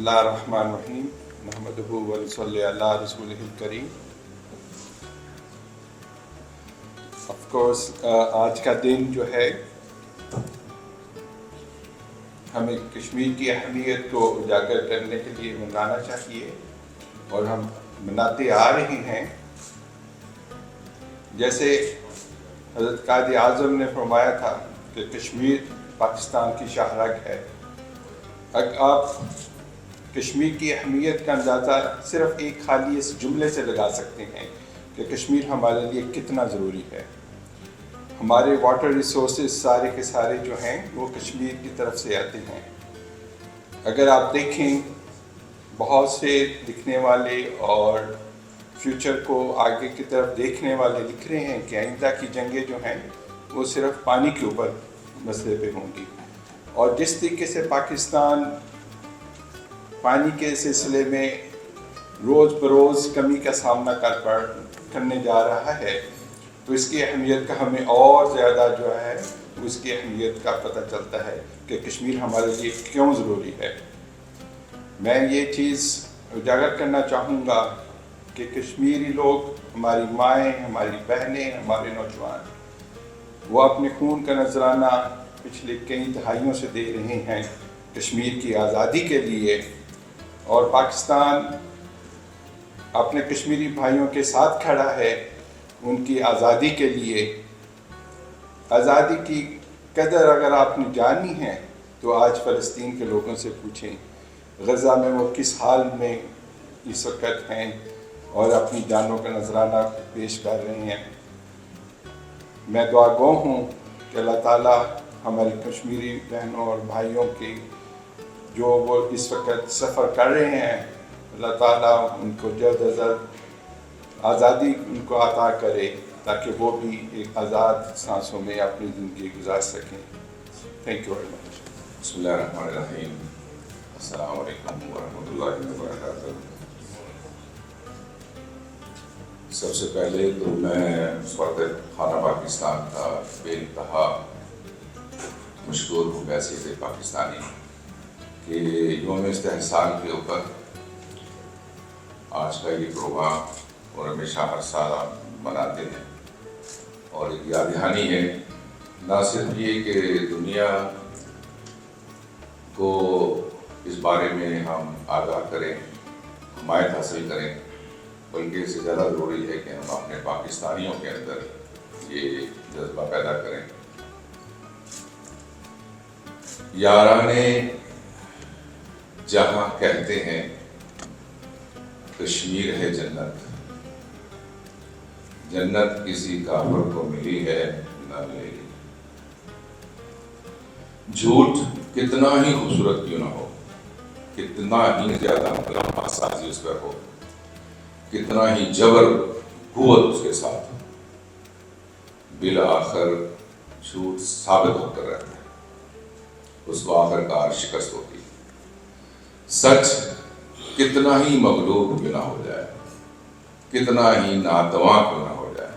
اللہ الرحمن الرحیم محمدہ ونصلی علی رسولہ الکریم۔ آف کورس آج کا دن جو ہے ہمیں کشمیر کی اہمیت کو اجاگر کرنے کے لیے منانا چاہیے اور ہم مناتے آ رہے ہیں۔ جیسے حضرت قائد اعظم نے فرمایا تھا کہ کشمیر پاکستان کی شاہ رگ ہے۔ اگر آپ کشمیر کی اہمیت کا اندازہ صرف ایک خالی اس جملے سے لگا سکتے ہیں کہ کشمیر ہمارے لیے کتنا ضروری ہے۔ ہمارے واٹر ریسورسز سارے کے سارے جو ہیں وہ کشمیر کی طرف سے آتے ہیں۔ اگر آپ دیکھیں بہت سے لکھنے والے اور فیوچر کو آگے کی طرف دیکھنے والے لکھ رہے ہیں کہ آئندہ کی جنگیں جو ہیں وہ صرف پانی کے اوپر مسئلے پہ ہوں گی، اور جس طریقے سے پاکستان پانی کے سلسلے میں روز بروز کمی کا سامنا کرنے جا رہا ہے، تو اس کی اہمیت کا ہمیں اور زیادہ جو ہے اس کی اہمیت کا پتہ چلتا ہے کہ کشمیر ہمارے لیے کیوں ضروری ہے۔ میں یہ چیز اجاگر کرنا چاہوں گا کہ کشمیری لوگ، ہماری مائیں، ہماری بہنیں، ہمارے نوجوان، وہ اپنے خون کا نذرانہ پچھلے کئی دہائیوں سے دے رہے ہیں کشمیر کی آزادی کے لیے، اور پاکستان اپنے کشمیری بھائیوں کے ساتھ کھڑا ہے ان کی آزادی کے لیے۔ آزادی کی قدر اگر آپ نے جاننی ہے تو آج فلسطین کے لوگوں سے پوچھیں، غزہ میں وہ کس حال میں اس وقت ہیں اور اپنی جانوں کا نذرانہ پیش کر رہے ہیں۔ میں دعا گو ہوں کہ اللہ تعالیٰ ہماری کشمیری بہنوں اور بھائیوں کی جو وہ اس وقت سفر کر رہے ہیں، اللہ تعالیٰ ان کو جلد از جلد آزادی ان کو عطا کرے تاکہ وہ بھی ایک آزاد سانسوں میں اپنی زندگی گزار سکیں۔ Thank you very much. بسم اللہ الرحمن الرحیم۔ السلام علیکم ورحمۃ اللہ وبرکاتہ۔ سب سے پہلے تو میں فرد خانہ پاکستان کا بے انتہا مشکور ہوں بحیثیت پاکستانی کہ یوم استحصال کے اوپر آج کا یہ پروگرام اور ہمیشہ ہر سال مناتے ہیں، اور ایک یاد دہانی ہے نہ صرف یہ کہ دنیا کو اس بارے میں ہم آگاہ کریں، حمایت حاصل کریں، بلکہ اس سے زیادہ ضروری ہے کہ ہم اپنے پاکستانیوں کے اندر یہ جذبہ پیدا کریں۔ یارانے جہاں کہتے ہیں کشمیر ہے جنت، جنت کسی کافر کو ملی ہے نہ ملے گی۔ جھوٹ کتنا ہی خوبصورت کیوں نہ ہو، کتنا ہی زیادہ لمحہ سازی اس پر ہو، کتنا ہی جبر قوت اس کے ساتھ، بالآخر جھوٹ ثابت ہو کر رہتا ہے، اس کو آخر کار شکست ہوتی ہے۔ سچ کتنا ہی مغلوب کیوں نہ ہو جائے، کتنا ہی ناتواں کیوں نہ ہو جائے،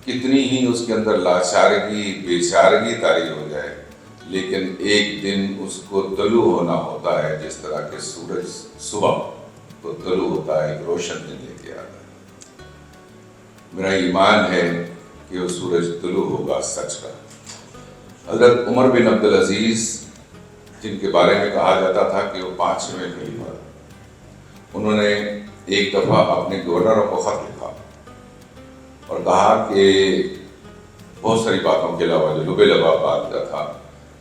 کتنی ہی اس کے اندر لاچارگی بیچارگی طاری ہو جائے، لیکن ایک دن اس کو طلوع ہونا ہوتا ہے، جس طرح کہ سورج صبح کو طلوع ہوتا ہے، ایک روشن دن لے کے آتا ہے۔ میرا ایمان ہے کہ وہ سورج طلوع ہوگا سچ کا۔ حضرت عمر بن عبدالعزیز، جن کے بارے میں کہا جاتا تھا کہ وہ 5ویں خلیفہ، انہوں نے ایک دفعہ اپنے گورنروں کو خط لکھا اور کہا کہ بہت ساری باتوں کے علاوہ جو لبے لبا بات کا تھا،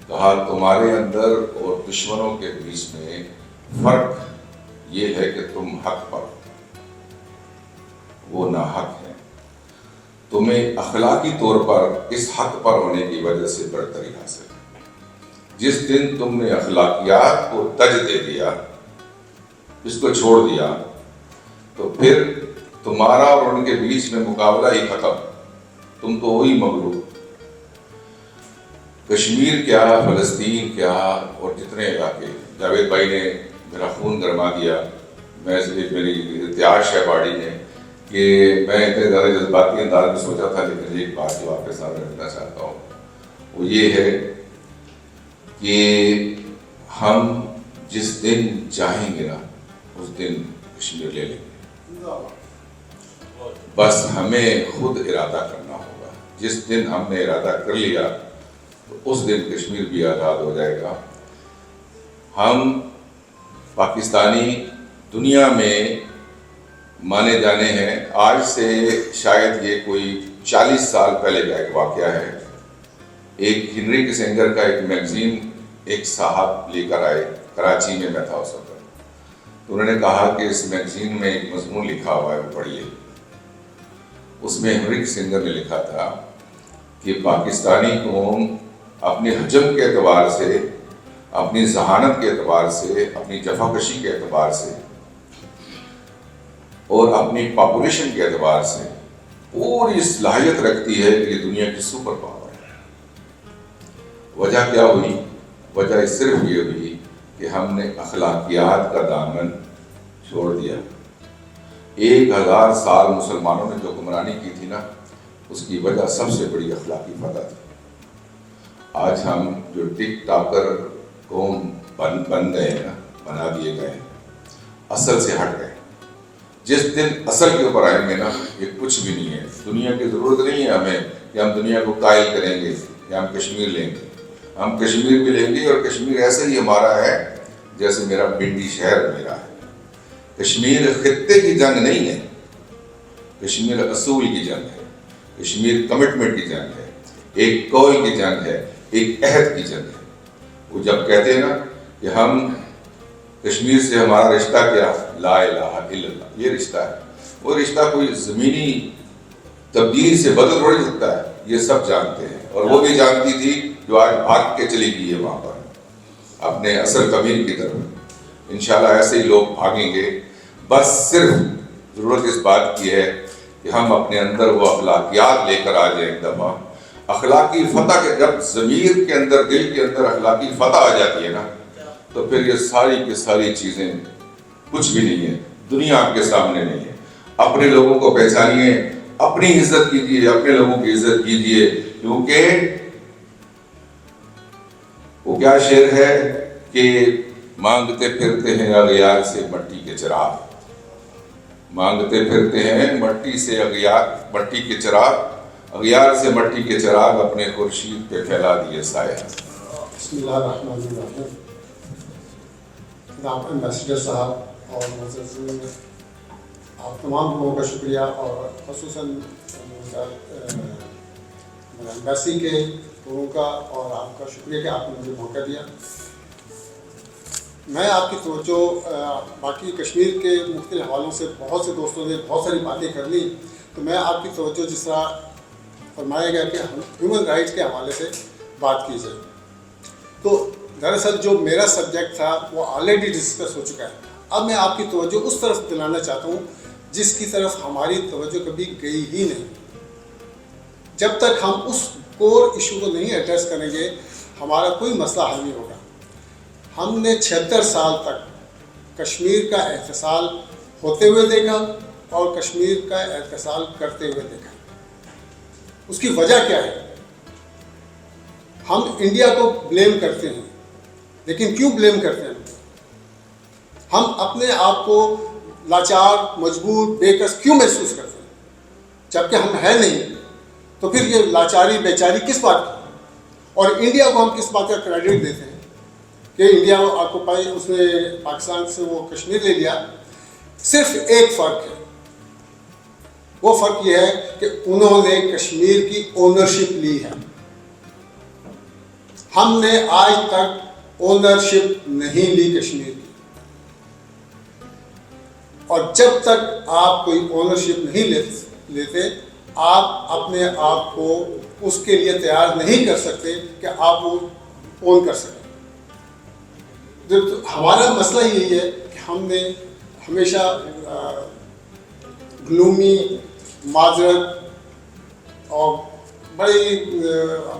کہا تمہارے اندر اور دشمنوں کے بیچ میں فرق یہ ہے کہ تم حق پر، وہ ناحق ہیں، تمہیں اخلاقی طور پر اس حق پر ہونے کی وجہ سے برتری حاصل ہے۔ جس دن تم نے اخلاقیات کو تج دے دیا، اس کو چھوڑ دیا، تو پھر تمہارا اور ان کے بیچ میں مقابلہ ہی ختم، تم تو وہی مغلوب۔ کشمیر کیا، فلسطین کیا، اور جتنے علاقے، جاوید بھائی نے میرا خون گرما دیا، میری ارتعاش ہے باڈی میں کہ میں اتنے زیادہ جذباتی انداز میں سوچا تھا، لیکن ایک بات جو آپ کے سامنے رکھنا چاہتا ہوں وہ یہ ہے کہ ہم جس دن چاہیں گے نا اس دن کشمیر لے لیں گے، بس ہمیں خود ارادہ کرنا ہوگا۔ جس دن ہم نے ارادہ کر لیا تو اس دن کشمیر بھی آزاد ہو جائے گا۔ ہم پاکستانی دنیا میں مانے جانے ہیں۔ آج سے شاید یہ کوئی 40 سال پہلے کا ایک واقعہ ہے۔ ایک ہنری کسنجر کا ایک میگزین ایک صاحب لے کر آئے، کراچی میں تھا اس وقت، تو انہوں نے کہا کہ اس میگزین میں ایک مضمون لکھا ہوا ہے، وہ پڑھیے۔ اس میں ہنری کسنجر نے لکھا تھا کہ پاکستانی قوم اپنے حجم کے اعتبار سے، اپنی ذہانت کے اعتبار سے، اپنی جفاکشی کے اعتبار سے اور اپنی پاپولیشن کے اعتبار سے پوری صلاحیت رکھتی ہے کہ یہ دنیا کی سپر پاور ہے۔ وجہ کیا ہوئی؟ وجہ صرف یہ ہوئی کہ ہم نے اخلاقیات کا دامن چھوڑ دیا۔ 1000 سال مسلمانوں نے جو حکمرانی کی تھی نا، اس کی وجہ سب سے بڑی اخلاقی فتح تھی۔ آج ہم جو ٹک ٹاکر قوم بن گئے ہیں نا، بنا دیے گئے ہیں، اصل سے ہٹ گئے۔ جس دن اصل کے اوپر آئیں گے نا، یہ کچھ بھی نہیں ہے۔ دنیا کی ضرورت نہیں ہے ہمیں کہ ہم دنیا کو قائل کریں گے یا ہم کشمیر لیں گے۔ ہم کشمیر بھی لیں گے، اور کشمیر ایسے ہی ہمارا ہے جیسے میرا پنڈی شہر میرا ہے۔ کشمیر خطے کی جنگ نہیں ہے، کشمیر اصول کی جنگ ہے، کشمیر کمٹمنٹ کی جنگ ہے، ایک قول کی جنگ ہے، ایک عہد کی جنگ ہے۔ وہ جب کہتے ہیں نا کہ ہم کشمیر سے ہمارا رشتہ کیا، لا الہ الا اللہ، یہ رشتہ ہے، وہ رشتہ کوئی زمینی تبدیلی سے بدل تھوڑی سکتا ہے، یہ سب جانتے ہیں۔ اور وہ بھی جانتی تھی جو آج بھاگ کے چلی گئی ہے وہاں پر اپنے اصل کمین کی طرف۔ انشاءاللہ ایسے ہی لوگ بھاگیں گے۔ بس صرف ضرورت اس بات کی ہے کہ ہم اپنے اندر وہ اخلاقیات لے کر آ جائیں ایک دفعہ۔ اخلاقی فتح کے جب ضمیر کے اندر، دل کے اندر اخلاقی فتح آ جاتی ہے نا، تو پھر یہ ساری کی ساری چیزیں کچھ بھی نہیں ہے، دنیا آپ کے سامنے نہیں ہے۔ اپنے لوگوں کو پہچانیے، اپنی عزت کیجیے، اپنے لوگوں کی عزت کیجیے، کیونکہ وہ کیا شعر ہے کہ مانگتے پھرتے ہیں اغیار سے مٹی کے چراغ، مانگتے پھرتے ہیں مٹی کے چراغ، اغیار سے مٹی کے چراغ اپنے خورشید پہ پھیلا دیے سایہ۔ بسم اللہ الرحمن الرحیم۔ جناب ایمبیسڈر صاحب اور معززین، آپ تمام لوگوں کا شکریہ، اور خصوصاً ایمبیسی کے لوگوں کا اور آپ کا شکریہ کہ آپ نے مجھے موقع دیا۔ میں آپ کی توجہ باقی کشمیر کے مختلف حوالوں سے بہت سے دوستوں نے بہت ساری باتیں کر لی، تو میں آپ کی توجہ جس طرح فرمایا گیا کہ ہیومن رائٹس کے حوالے سے بات کی جائے، تو دراصل جو میرا سبجیکٹ تھا وہ آلریڈی ڈسکس ہو چکا ہے۔ اب میں آپ کی توجہ اس طرف دلانا چاہتا ہوں جس کی طرف ہماری توجہ کبھی گئی ہی نہیں۔ جب تک ہم اس کور ایشو کو نہیں ایڈریس کریں گے، ہمارا کوئی مسئلہ حل نہیں ہوگا۔ ہم نے 76 سال تک کشمیر کا احتسال ہوتے ہوئے دیکھا اور کشمیر کا احتسال کرتے ہوئے دیکھا۔ اس کی وجہ کیا ہے؟ ہم انڈیا کو بلیم کرتے ہیں، لیکن کیوں بلیم کرتے ہیں؟ ہم اپنے آپ کو لاچار، مجبور، بے کس کیوں محسوس کرتے ہیں جبکہ ہم ہیں نہیں؟ تو پھر یہ لاچاری بیچاری کس بات کی؟ اور انڈیا کو ہم کس بات کا کریڈٹ دیتے ہیں کہ انڈیا آپ کو پائے اس نے پاکستان سے وہ کشمیر لے لیا؟ صرف ایک فرق ہے، وہ فرق یہ ہے کہ انہوں نے کشمیر کی اونرشپ لی ہے، ہم نے آج تک اونرشپ نہیں لی کشمیر کی۔ اور جب تک آپ کوئی اونرشپ نہیں لیتے، آپ اپنے آپ کو اس کے لیے تیار نہیں کر سکتے کہ آپ وہ اون کر سکیں۔ ہمارا مسئلہ یہی ہے کہ ہم نے ہمیشہ گلومی، معذرت اور بڑی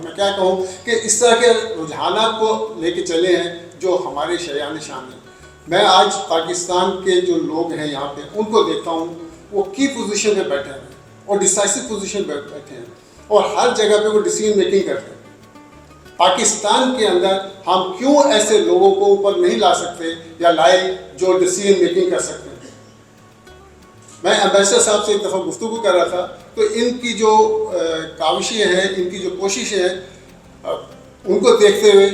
میں کیا کہوں کہ اس طرح کے رجحانات کو لے کے چلے ہیں جو ہمارے شریان شان ہیں۔ میں آج پاکستان کے جو لوگ ہیں یہاں پہ ان کو دیکھتا ہوں، وہ کی پوزیشن پہ بیٹھے ہیں اور ڈیسائسو پوزیشن پہ بیٹھے ہیں، اور ہر جگہ پہ وہ ڈیسیژن میکنگ کرتے ہیں۔ پاکستان کے اندر ہم کیوں ایسے لوگوں کو اوپر نہیں لا سکتے یا لائے جو ڈیسیژن میکنگ کر سکتے ہیں. میں ایمبیسڈر صاحب سے ایک دفعہ گفتگو کر رہا تھا تو ان کی جو کاوشیں ہیں, ان کی جو کوششیں ہیں, ان کو دیکھتے ہوئے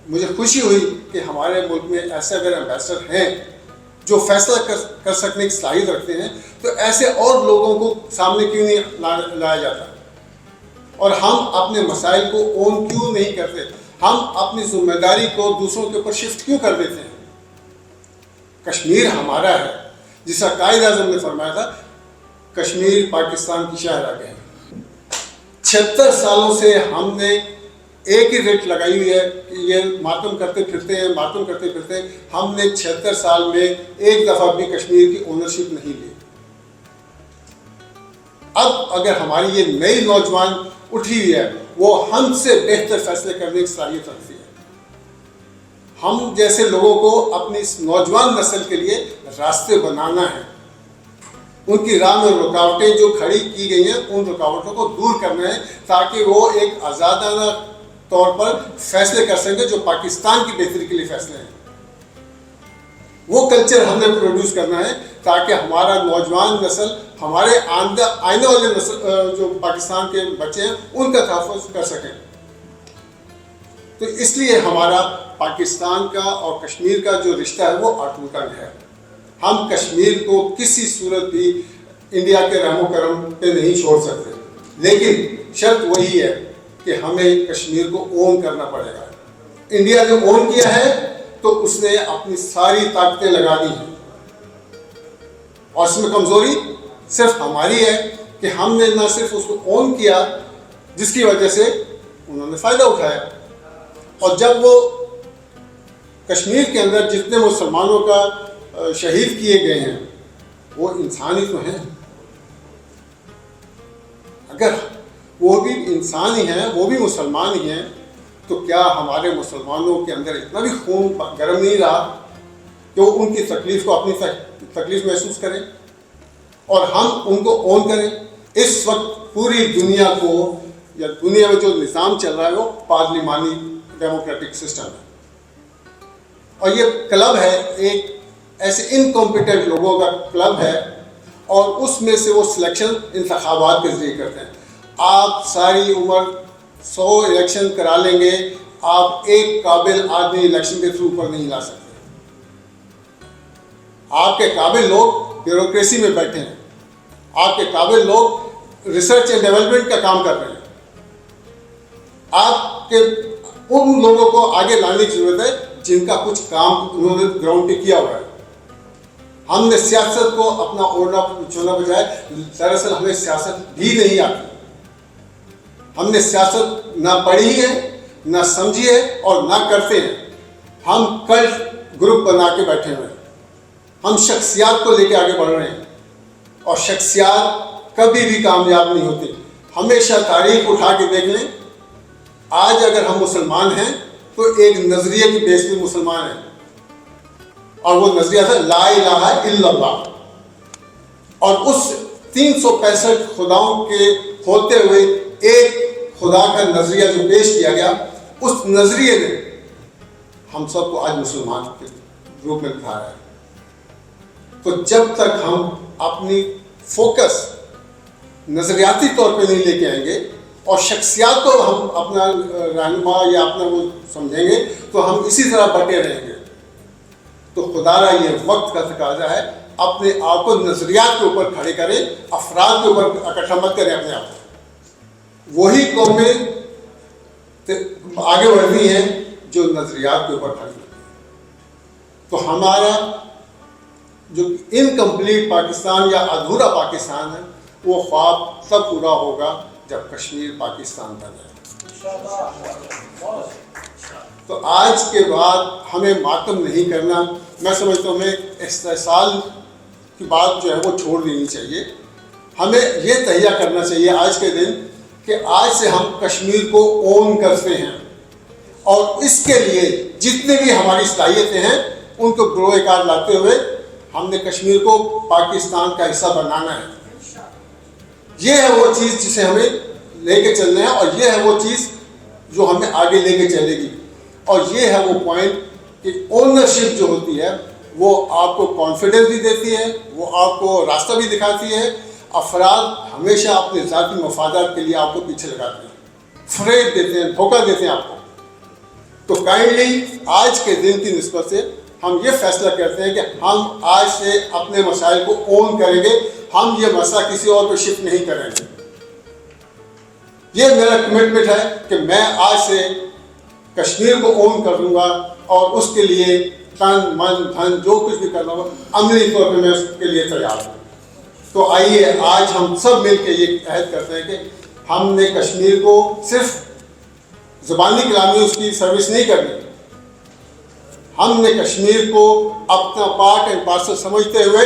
مجھے خوشی ہوئی کہ ہمارے ملک میں ایسے اگر ایمبیسڈر ہیں جو فیصلہ کر سکنے کی صلاحیت رکھتے ہیں تو ایسے اور لوگوں کو سامنے کیوں نہیں لایا جاتا, اور ہم اپنے مسائل کو اون کیوں نہیں کرتے, ہم اپنی ذمہ داری کو دوسروں کے اوپر شفٹ کیوں کر دیتے ہیں. کشمیر ہمارا ہے, جس کا قائد اعظم نے فرمایا تھا کشمیر پاکستان کی شاہراہ ہے. 76 سالوں سے ہم نے ایک ہی ریٹ لگائی ہوئی ہے کہ یہ ماتم کرتے پھرتے ہیں. ہم نے 76 سال میں ایک دفعہ بھی کشمیر کی اونرشپ نہیں لی. اب اگر ہماری یہ نئی نوجوان اٹھی ہوئی ہے وہ ہم سے بہتر فیصلے کرنے کی صلاحیت رکھتی ہے. ہم جیسے لوگوں کو اپنی اس نوجوان نسل کے لیے راستے بنانا ہے, ان کی راہ میں رکاوٹیں جو کھڑی کی گئی ہیں ان رکاوٹوں کو دور کرنا ہے تاکہ وہ ایک آزادانہ طور پر فیصلے کر سکیں جو پاکستان کی بہتری کے لیے فیصلے ہیں. وہ کلچر ہم نے پروڈیوس کرنا ہے تاکہ ہمارا نوجوان نسل, ہمارے آئنے والے نسل جو پاکستان کے بچے ہیں ان کا تحفظ کر سکیں. تو اس لیے ہمارا پاکستان کا اور کشمیر کا جو رشتہ ہے وہ اٹوٹ ہے. ہم کشمیر کو کسی صورت بھی انڈیا کے رحم و کرم پہ نہیں چھوڑ سکتے, لیکن شرط وہی ہے کہ ہمیں کشمیر کو اون کرنا پڑے گا. انڈیا نے اون کیا ہے تو اس نے اپنی ساری طاقتیں لگا دی ہیں, اور اس میں کمزوری صرف ہماری ہے کہ ہم نے نہ صرف اس کو اون کیا جس کی وجہ سے انہوں نے فائدہ اٹھایا, اور جب وہ کشمیر کے اندر جتنے مسلمانوں کا شہید کیے گئے ہیں وہ انسان ہی تو ہیں. اگر وہ بھی انسان ہی ہیں, وہ بھی مسلمان ہی ہیں, تو کیا ہمارے مسلمانوں کے اندر اتنا بھی خون گرم نہیں رہا کہ وہ ان کی تکلیف کو, اپنی تکلیف محسوس کریں اور ہم ان کو اون کریں. اس وقت پوری دنیا کو, یا دنیا میں جو نظام چل رہا ہے وہ پارلیمانی ڈیموکریٹک سسٹم ہے, اور یہ کلب ہے ایک ایسے انکمپیٹنٹ لوگوں کا کلب ہے, اور اس میں سے وہ سلیکشن انتخابات کے ذریعے کرتے ہیں. آپ ساری عمر 100 الیکشن کرا لیں گے, آپ ایک قابل آدمی الیکشن کے تھرو پر نہیں لا سکتے. آپ کے قابل لوگ بیوروکریسی میں بیٹھے ہیں, آپ کے قابل لوگ ریسرچ اینڈ ڈیولپمنٹ کا کام کر رہے ہیں. آپ کے ان لوگوں کو آگے لانے کی ضرورت ہے جن کا کچھ کام انہوں نے گراؤنڈ پہ کیا ہوا ہے. ہم نے سیاست کو اپنا اوڑھنا چھوڑنا بجائے, دراصل ہمیں سیاست بھی نہیں آتی. ہم نے سیاست نہ پڑھی ہے, نہ سمجھی ہے, اور نہ کرتے ہیں. ہم کلٹ گروپ بنا کے بیٹھے ہوئے ہیں. ہم شخصیات کو لے کے آگے بڑھ رہے ہیں, اور شخصیات کبھی بھی کامیاب نہیں ہوتی. ہمیشہ تاریخ اٹھا کے دیکھ لیں, آج اگر ہم مسلمان ہیں تو ایک نظریے کی بیس پہ مسلمان ہیں, اور وہ نظریہ تھا لا الہ الا اللہ. اور اس 365 خداؤں کے ہوتے ہوئے ایک خدا کا نظریہ جو پیش کیا گیا, اس نظریے نے ہم سب کو آج مسلمان کے روپ میں دکھایا ہے. تو جب تک ہم اپنی فوکس نظریاتی طور پہ نہیں لے کے آئیں گے اور شخصیات کو ہم اپنا رہنما یا اپنا وہ سمجھیں گے تو ہم اسی طرح بٹے رہیں گے. تو خدا را یہ وقت کا تقاضا ہے, اپنے آپ کو نظریات کے اوپر کھڑے کریں, افراد کے اوپر اکٹھا مت کریں اپنے آپ کو. وہی قومیں آگے بڑھنی ہیں جو نظریات کے اوپر کھڑی ہیں. تو ہمارا جو انکمپلیٹ پاکستان یا ادھورا پاکستان ہے وہ خواب تب پورا ہوگا جب کشمیر پاکستان بن جائے. تو آج کے بعد ہمیں ماتم نہیں کرنا. میں سمجھتا ہوں ہمیں استحصال کی بات جو ہے وہ چھوڑ دینی چاہیے. ہمیں یہ تہیہ کرنا چاہیے آج کے دن کہ آج سے ہم کشمیر کو اون کرتے ہیں, اور اس کے لیے جتنے بھی ہماری صلاحیتیں ہیں ان کو گروہ کار لاتے ہوئے ہم نے کشمیر کو پاکستان کا حصہ بنانا ہے. یہ ہے وہ چیز جسے ہمیں لے کے چلنا ہے, اور یہ ہے وہ چیز جو ہمیں آگے لے کے چلے گی. اور یہ ہے وہ پوائنٹ کہ اونرشپ جو ہوتی ہے وہ آپ کو کانفیڈنس بھی دیتی ہے, وہ آپ کو راستہ بھی دکھاتی ہے. افراد ہمیشہ اپنے ذاتی مفادات کے لیے آپ کو پیچھے لگاتے ہیں, فریب دیتے ہیں, دھوکہ دیتے ہیں آپ کو. تو کائنڈلی آج کے دن کی نسبت سے ہم یہ فیصلہ کرتے ہیں کہ ہم آج سے اپنے مسائل کو اون کریں گے, ہم یہ مسئلہ کسی اور پہ شفٹ نہیں کریں گے. یہ میرا کمٹمنٹ ہے کہ میں آج سے کشمیر کو اون کر لوں گا, اور اس کے لیے تن من دھن جو کچھ بھی کرنا ہو عملی طور پہ میں اس کے لیے تیار ہوں. تو آئیے آج ہم سب مل کے یہ عہد کرتے ہیں کہ ہم نے کشمیر کو صرف زبانی کلامی اس کی سروس نہیں کرنی, ہم نے کشمیر کو اپنا پارٹ اینڈ پارسل سمجھتے ہوئے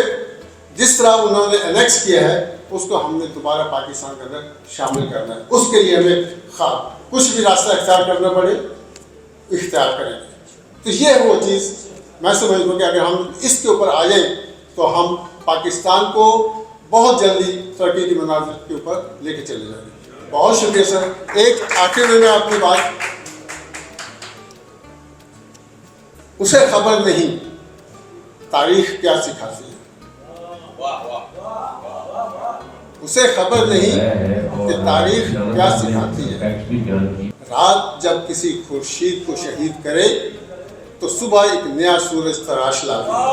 جس طرح انہوں نے انیکس کیا ہے اس کو ہم نے دوبارہ پاکستان کے اندر شامل کرنا ہے. اس کے لیے ہمیں کچھ بھی راستہ اختیار کرنا پڑے اختیار کریں گے. تو یہ وہ چیز میں سمجھتا ہوں کہ اگر ہم اس کے اوپر آ جائیں تو ہم پاکستان کو بہت جلدی ترقی کی منازل کے اوپر لے کے چلے جائیں گے. بہت شکریہ سر. ایک آخر میں اپنی بات, اسے خبر نہیں تاریخ کیا سکھاتی ہے, اسے خبر نہیں کہ تاریخ کیا سکھاتی ہے. رات جب کسی خورشید کو شہید کرے تو صبح ایک نیا سورج تراش لاتی ہے.